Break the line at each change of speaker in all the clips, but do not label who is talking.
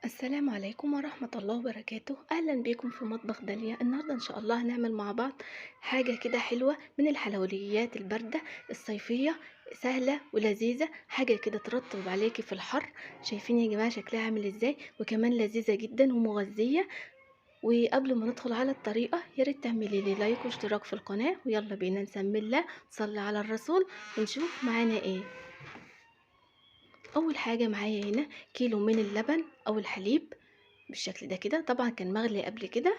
السلام عليكم ورحمة الله وبركاته. أهلا بكم في مطبخ داليا. النهاردة إن شاء الله هنعمل مع بعض حاجة كده حلوة من الحلويات الباردة الصيفية، سهلة ولذيذة، حاجة كده ترطب عليكي في الحر. شايفين يا جماعة شكلها عامل ازاي؟ وكمان لذيذة جدا ومغذية. وقبل ما ندخل على الطريقة ياريت تعملي لي لايك واشتراك في القناة، ويلا بينا نسمي الله، صلي على الرسول ونشوف معانا ايه. اول حاجة معايا هنا كيلو من اللبن او الحليب بالشكل ده كده، طبعا كان مغلي قبل كده.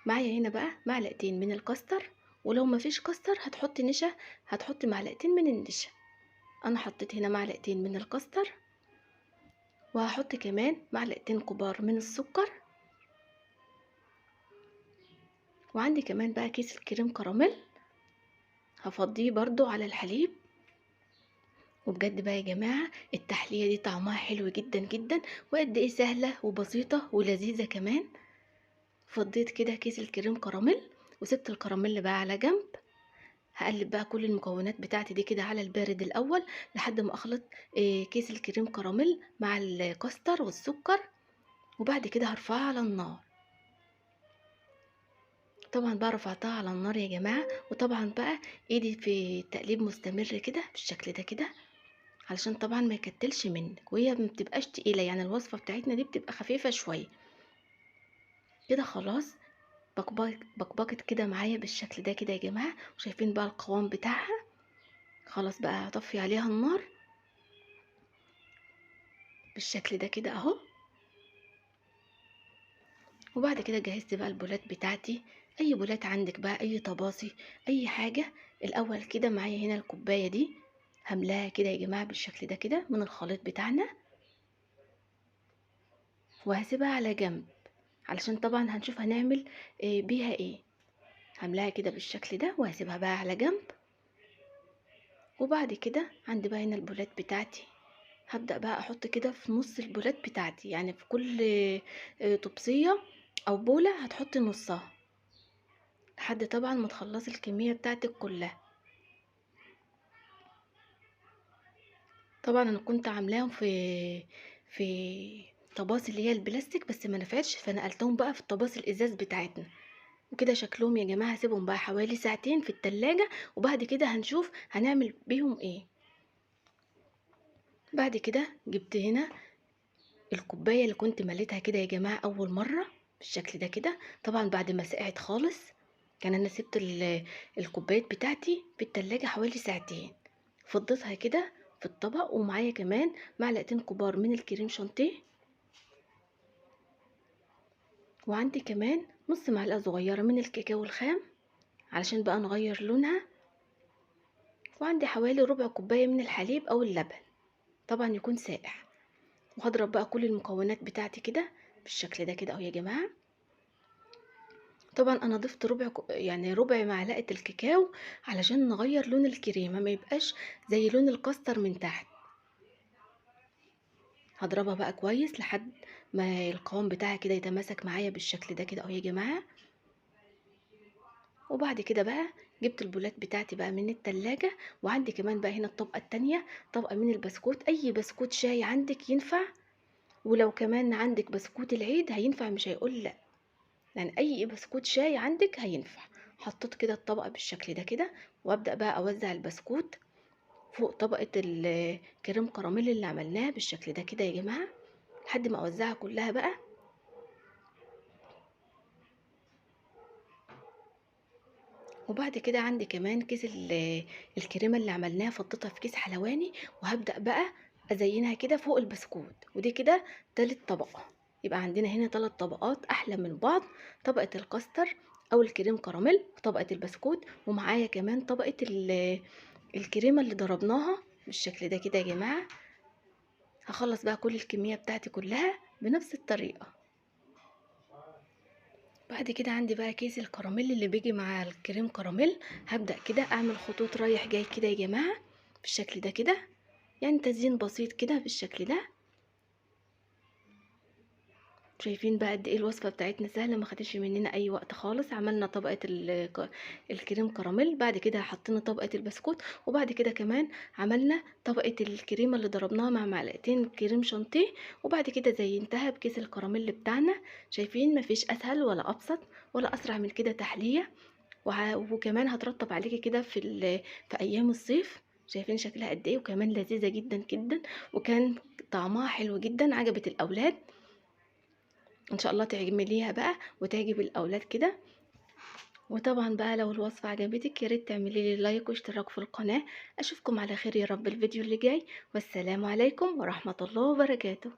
معايا هنا بقى معلقتين من الكاستر، ولو ما فيش كاستر هتحطي نشا، هتحطي معلقتين من النشا. انا حطيت هنا معلقتين من الكاستر، وهحط كمان معلقتين كبار من السكر. وعندي كمان بقى كيس الكريم كراميل، هفضيه برضو على الحليب. وبجد بقى يا جماعة التحلية دي طعمها حلو جدا جدا، وقد ايه سهلة وبسيطة ولذيذة كمان. فضيت كده كيس الكريم كراميل وسبت الكراميل بقى على جنب. هقلب بقى كل المكونات بتاعتي دي كده على البارد الاول لحد ما اخلط كيس الكريم كراميل مع الكاستر والسكر، وبعد كده هرفعها على النار. طبعا بقى رفعتها على النار يا جماعة، وطبعا بقى ايدي في تقليب مستمر كده بالشكل ده كده، علشان طبعا ما يكتلش منك، وهي ما بتبقاش تقيلة، يعني الوصفة بتاعتنا دي بتبقى خفيفة شوية كده. خلاص بقبقت كده معايا بالشكل ده كده يا جماعة، وشايفين بقى القوام بتاعها. خلاص بقى هطفي عليها النار بالشكل ده كده اهو. وبعد كده جهزت بقى البولات بتاعتي، اي بولات عندك بقى، اي طباصي، اي حاجة. الاول كده معايا هنا الكوباية دي هملاها كده يا جماعة بالشكل ده كده من الخليط بتاعنا، وهسيبها على جنب علشان طبعا هنشوف هنعمل بيها ايه. هملاها كده بالشكل ده وهسيبها بقى على جنب. وبعد كده عندي بقى هنا البولات بتاعتي، هبدأ بقى احط كده في نص البولات بتاعتي، يعني في كل طبسية او بولة هتحطي نصها لحد طبعا ما تخلصي الكمية بتاعتك كلها. طبعا انا كنت عاملاهم في طباس اللي هي البلاستيك، بس ما نفعتش فنقلتهم بقى في الطباس الازاز بتاعتنا. وكده شكلهم يا جماعة هسيبهم بقى حوالي ساعتين في التلاجة، وبعد كده هنشوف هنعمل بيهم ايه. بعد كده جبت هنا الكوباية اللي كنت مليتها كده يا جماعة اول مرة بالشكل ده كده، طبعا بعد ما سقعت خالص. كان انا سبت الكوبايات بتاعتي في التلاجة حوالي ساعتين. فضيتها كده في الطبق، ومعايا كمان معلقتين كبار من الكريم شانتيه، وعندي كمان نص معلقة صغيرة من الكاكاو الخام علشان بقى نغير لونها، وعندي حوالي ربع كوباية من الحليب او اللبن، طبعا يكون ساقع. وهضرب بقى كل المكونات بتاعتي كده بالشكل ده كده اهو يا جماعة. طبعا انا ضفت يعني ربع معلقة الكاكاو علشان نغير لون الكريمة، ما يبقاش زي لون الكاستر من تحت. هضربها بقى كويس لحد ما القوام بتاعها كده يتماسك معايا بالشكل ده كده اهو يا جماعة. وبعد كده بقى جبت البولات بتاعتي بقى من التلاجة، وعندي كمان بقى هنا الطبقة التانية طبقة من البسكوت، اي بسكوت شاي عندك ينفع، ولو كمان عندك بسكوت العيد هينفع مش هيقول لا، يعني اي بسكوت شاي عندك هينفع. حطيت كده الطبقة بالشكل ده كده، وابدأ بقى اوزع البسكوت فوق طبقة الكريم كراميل اللي عملناها بالشكل ده كده يا جماعة لحد ما اوزعها كلها بقى. وبعد كده عندي كمان كيس الكريمه اللي عملناها، فضيتها في كيس حلواني، وهبدأ بقى ازينها كده فوق البسكوت، ودي كده تالت طبقة. يبقى عندنا هنا 3 طبقات احلى من بعض، طبقة الكاستر او الكريم كراميل، وطبقة البسكوت، ومعايا كمان طبقة الكريمة اللي ضربناها بالشكل ده كده يا جماعة. هخلص بقى كل الكمية بتاعتي كلها بنفس الطريقة. بعد كده عندي بقى كيس الكراميل اللي بيجي مع الكريم كراميل، هبدأ كده اعمل خطوط رايح جاي كده يا جماعة بالشكل ده كده، يعني تزيين بسيط كده بالشكل ده. شايفين بقى قد ايه الوصفه بتاعتنا سهله، ما خدتش مننا اي وقت خالص. عملنا طبقه الكريم كراميل، بعد كده حطينا طبقه البسكوت، وبعد كده كمان عملنا طبقه الكريمه اللي ضربناها مع معلقتين كريم شانتيه، وبعد كده زينتها بكيس الكراميل بتاعنا. شايفين مفيش اسهل ولا ابسط ولا اسرع من كده تحليه. وكمان هترطب عليكي كده في ايام الصيف. شايفين شكلها قد ايه، وكمان لذيذه جدا جدا، وكان طعمها حلو جدا، عجبت الاولاد. ان شاء الله تعمليها بقى وتعجب الاولاد كده. وطبعا بقى لو الوصفه عجبتك يا ريت تعملي لي لايك واشتراك في القناه. اشوفكم على خير يا رب الفيديو اللي جاي، والسلام عليكم ورحمه الله وبركاته.